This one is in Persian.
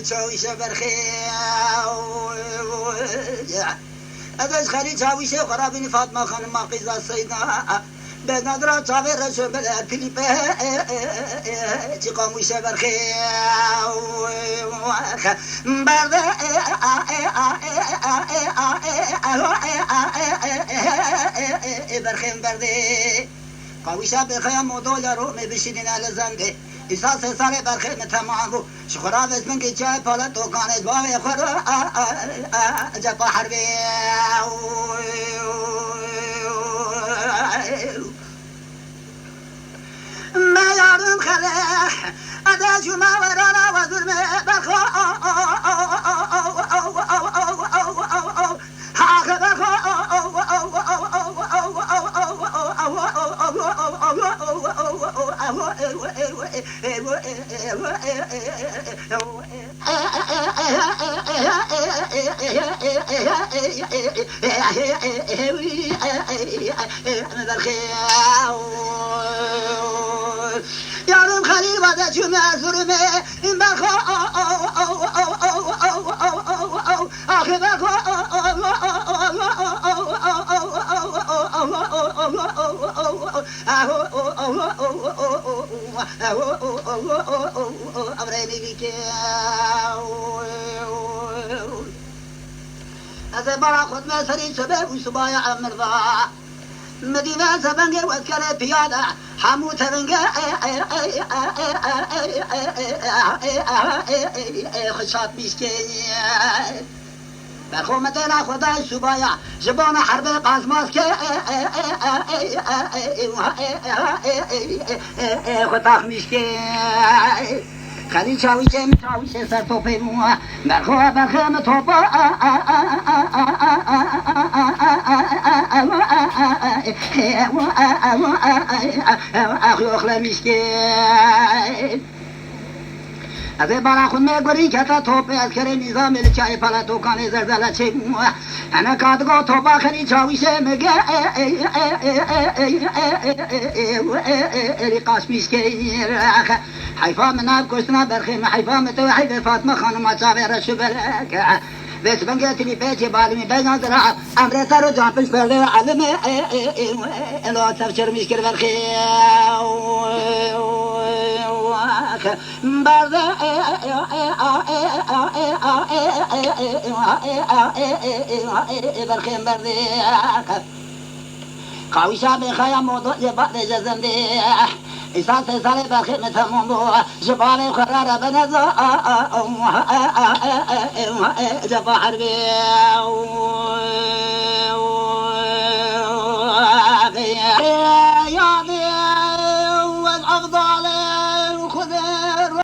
چاویش برخی ازش خری چاویش خرابین فاطمه خانم ماقیزه سیدنا به ندرا چاوی رشو بله کلیپه چی قاموش برخی برده برخیم برده قویشا بخیا مدول رو میبشیدین الزنده ایسا سه سال برخیم تمام رو شخورا بزمن که چای پالا توکانه باوی خور جپا حربی ما یارم خله اداجو ما ورانا و ظلمه برخو یارم خلیل وده چون ظلمه این برخو آخه برخو از برا خود مسری شبه و سبای امرضا مدینه زبنگه وکر پیاده همو ترنگه خوشات میشکنی برخو مدینه خدای سبایا جبان حرب قاسماس که خطاق میشکنی خلی چاویشه میچاویشه سر تو پیموه برخو برخم توپا اخی اخلا میشکن از برا خود میگوری که تا توپه از کره نظام چای پالا توکانه زلزله چه موه انا کادگو توپا خلی چاویشه میگه قاس میشکن حیفا مناب کشتنا برخیم حیفا متو حیف فاطمه خانم چاوی رشو بلک بس بنگه تلی پیچی بالمی بیان درا امر سر و جان پیش برده علم الوات سفچر میشکر برخی برده برخیم برده قاویشا بخایا موضوع بعد جزنده إساس سالي بخدمة منظور جبالي خرارة بنزا جبا حربي